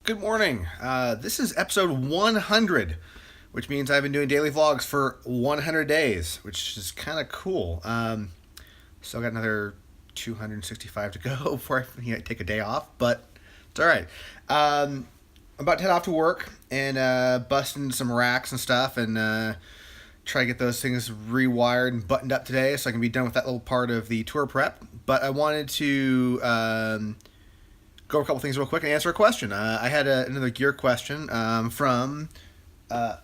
Good morning. This is episode 100, which means I've been doing daily vlogs for 100 days, which is kind of cool. Still got another 265 to go before I take a day off, but it's all right. I'm about to head off to work and bust into some racks and stuff and try to get those things rewired and buttoned up today so I can be done with that little part of the tour prep. But I wanted to go over a couple things real quick and answer a question. I had another gear question from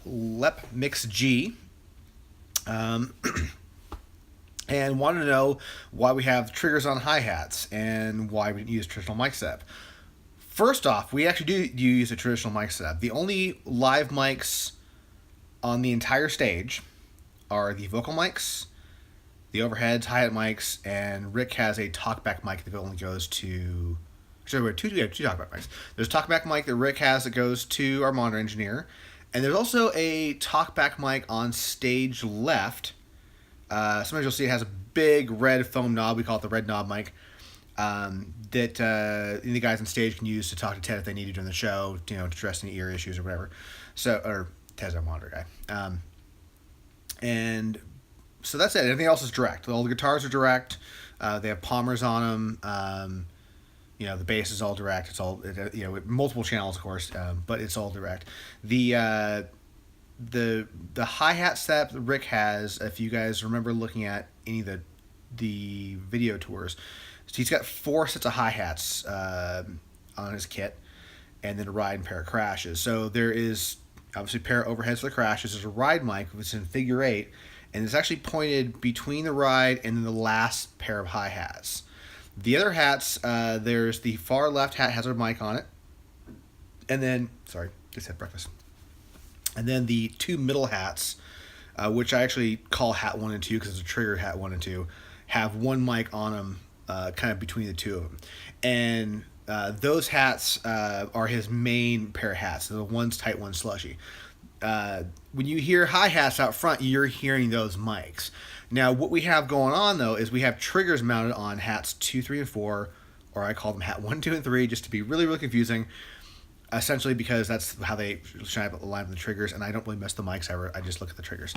Lep Mix G, and wanted to know why we have triggers on hi-hats and why we use traditional mic setup. First off, we actually do use a traditional mic setup. The only live mics on the entire stage are the vocal mics, the overheads, hi-hat mics, and Rick has a talkback mic that only goes to... So we have two talkback mics. There's a talkback mic that Rick has that goes to our monitor engineer, and there's also a talkback mic on stage left. Sometimes you'll see it has a big red foam knob. We call it the red knob mic. That the guys on stage can use to talk to Ted if they need to during the show, to address any ear issues or whatever. Or Ted's our monitor guy. And so that's it. Everything else is direct. All the guitars are direct. They have Palmers on them. The bass is all direct. It's all multiple channels, of course, but it's all direct. The hi-hat setup that Rick has, if you guys remember looking at any of the video tours, so he's got 4 sets of hi-hats on his kit, and then a ride and pair of crashes. So there is obviously a pair of overheads for the crashes. There's a ride mic, which is in figure 8, and it's actually pointed between the ride and then the last pair of hi-hats. The other hats, there's the far left hat has a mic on it. And then, sorry, just had breakfast. And then the 2 middle hats, which I actually call hat 1 and 2 because it's a trigger hat 1 and 2, have one mic on them kind of between the two of them. And those hats are his main pair of hats. So the one's tight, one's slushy. When you hear hi-hats out front, you're hearing those mics. Now, what we have going on, though, is we have triggers mounted on hats 2, 3, and 4, or I call them hat 1, 2, and 3, just to be really, really confusing, essentially because that's how they shine up the line of the triggers, and I don't really mess the mics ever. I just look at the triggers.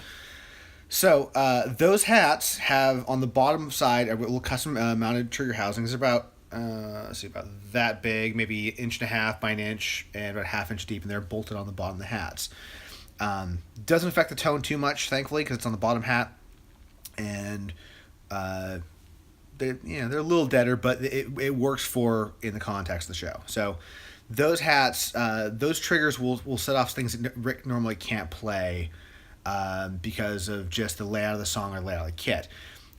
So those hats have, on the bottom side, a little custom mounted trigger housing. It's about, about that big, maybe 1.5 by 1 inch, and about 1/2 inch deep, and they're bolted on the bottom of the hats. Doesn't affect the tone too much, thankfully, because it's on the bottom hat. And they're a little deader, but it works in the context of the show. So those hats, those triggers will set off things that Rick normally can't play because of just the layout of the song or layout of the kit.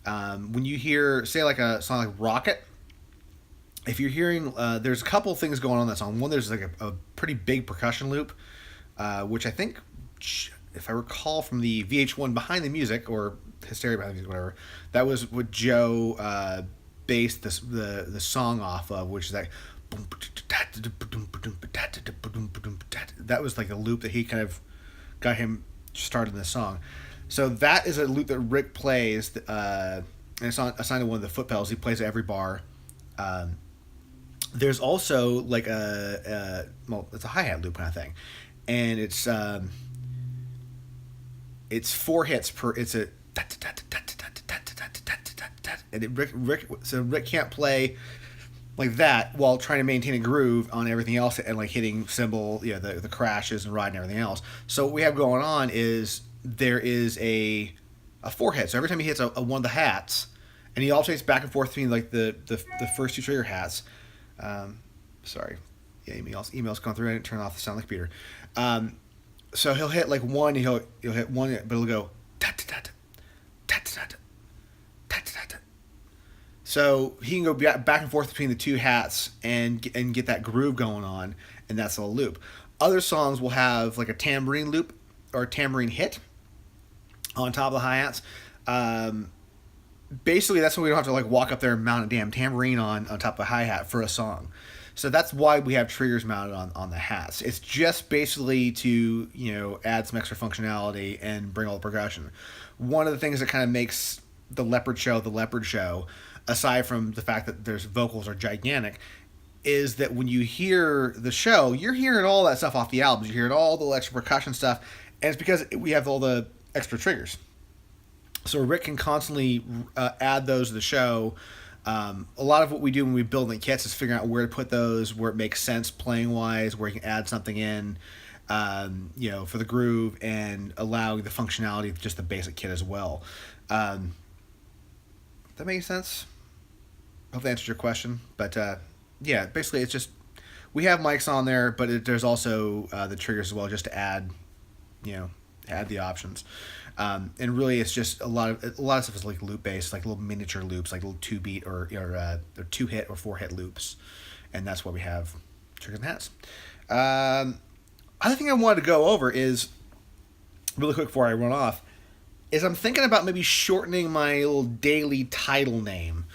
When you hear, say, like a song like Rocket, if you're hearing, there's a couple things going on in that song. One, there's like a pretty big percussion loop, which I think, if I recall from the VH1 Behind the Music, or Hysteria Behind the Music, whatever, that was what Joe based the song off of, which is like, that was like a loop that he kind of got him started in the song. So that is a loop that Rick plays, and it's assigned to one of the foot pedals. He plays at every bar. There's also like it's a hi-hat loop kind of thing, and it's 4 hits per. It's a and Rick can't play like that while trying to maintain a groove on everything else and like hitting cymbal, the crashes and ride and everything else. So what we have going on is there is a 4 hit. So every time he hits a one of the hats, and he alternates back and forth between like the first 2 trigger hats. Sorry, emails going through. I didn't turn off the sound like Peter. So he'll hit like one, he'll hit one, but it'll go so he can go back and forth between the 2 hats and get that groove going on, and that's a loop. Other songs will have like a tambourine loop or a tambourine hit on top of the hi-hats. Basically, that's why we don't have to like walk up there and mount a damn tambourine on top of a hi-hat for a song. So that's why we have triggers mounted on the hats. It's just basically to, add some extra functionality and bring all the progression. One of the things that kind of makes the Leopard show, aside from the fact that their vocals are gigantic, is that when you hear the show, you're hearing all that stuff off the albums. You're hearing all the extra percussion stuff, and it's because we have all the extra triggers. So Rick can constantly add those to the show. A lot of what we do when we build the kits is figuring out where to put those, where it makes sense playing wise, where you can add something in, for the groove, and allowing the functionality of just the basic kit as well. That makes sense. Hope that answers your question. But yeah, basically it's just we have mics on there, but there's also the triggers as well, just to add, add the options. And really, it's just a lot of stuff is like loop based, like little miniature loops, like little 2-beat or 2-hit or 4-hit loops, and that's why we have triggers and hats. Other thing I wanted to go over is really quick before I run off is I'm thinking about maybe shortening my little daily title name.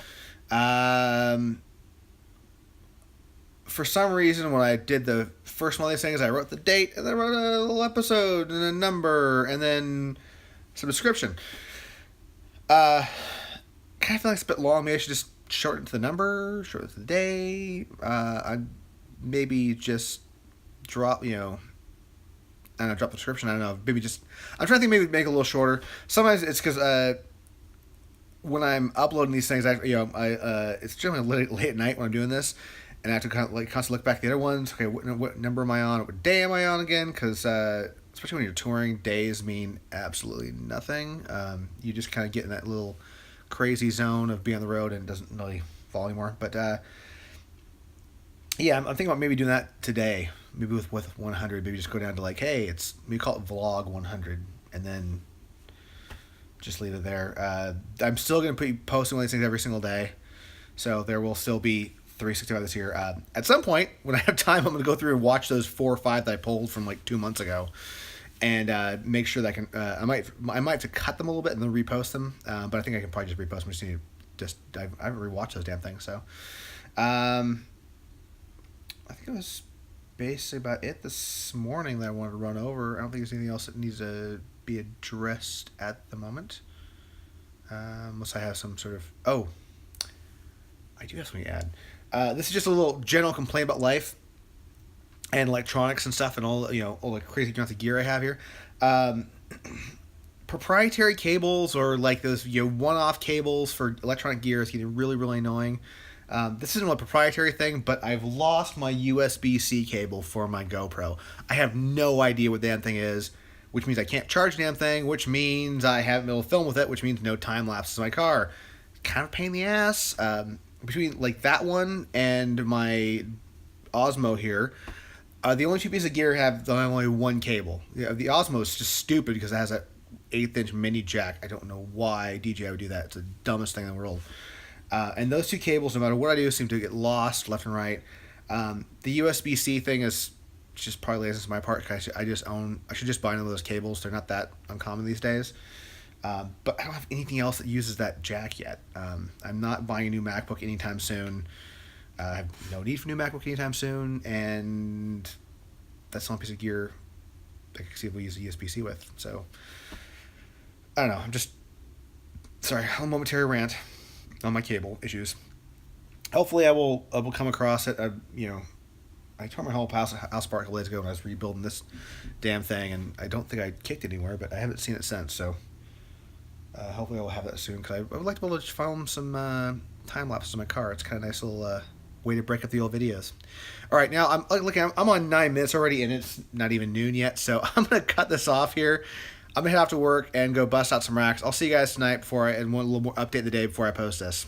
For some reason, when I did the first one of these things, I wrote the date and then I wrote a little episode and a number and then some description. Kind of feel like it's a bit long. Maybe I should just shorten it to the number, shorten it to the day. I maybe just drop, drop the description. I don't know. Maybe just, I'm trying to think, maybe make it a little shorter. Sometimes it's because when I'm uploading these things, it's generally late at night when I'm doing this, and I have to constantly look back at the other ones. Okay, what number am I on? What day am I on again? Because especially when you're touring, days mean absolutely nothing. You just kind of get in that little crazy zone of being on the road, and it doesn't really fall anymore. But yeah, I'm thinking about maybe doing that today. Maybe with 100, maybe just go down to hey, we call it vlog 100, and then just leave it there. I'm still going to be posting one of these things every single day, so there will still be 365 this year. At some point, when I have time, I'm going to go through and watch those 4 or 5 that I pulled from 2 months ago, and make sure that I can. I might have to cut them a little bit and then repost them, but I think I can probably just repost them. I haven't rewatched those damn things, so I think it was basically about it this morning that I wanted to run over. I don't think there's anything else that needs to be addressed at the moment, unless I have some sort of I do have something to add. This is just a little general complaint about life and electronics and stuff, and all the crazy amounts of gear I have here. Proprietary cables, or those one-off cables for electronic gear, is getting really, really annoying. This isn't a proprietary thing, but I've lost my USB-C cable for my GoPro. I have no idea what the damn thing is, which means I can't charge the damn thing, which means I haven't been able to film with it, which means no time lapses in my car. Kind of a pain in the ass. Between that one and my Osmo here, the only 2 pieces of gear have only one cable. The Osmo is just stupid because it has that 1/8-inch mini jack. I don't know why DJI would do that. It's the dumbest thing in the world. And those 2 cables, no matter what I do, seem to get lost left and right. The USB-C thing is just probably laziness on my part. I should just buy one of those cables. They're not that uncommon these days. But I don't have anything else that uses that jack yet. I'm not buying a new MacBook anytime soon. I have no need for a new MacBook anytime soon, and that's the only piece of gear I can see if we use a USB-C with. So I don't know. I'm just sorry. A momentary rant on my cable issues. Hopefully, I will come across it. I tore my whole house apart a couple days ago when I was rebuilding this damn thing, and I don't think I kicked it anywhere, but I haven't seen it since. So hopefully, I will have that soon, because I would like to be able to film some time lapses in my car. It's kind of a nice little way to break up the old videos. All right, now I'm on 9 minutes already, and it's not even noon yet, so I'm gonna cut this off here. I'm gonna head off to work and go bust out some racks. I'll see you guys tonight and want a little more update the day before I post this.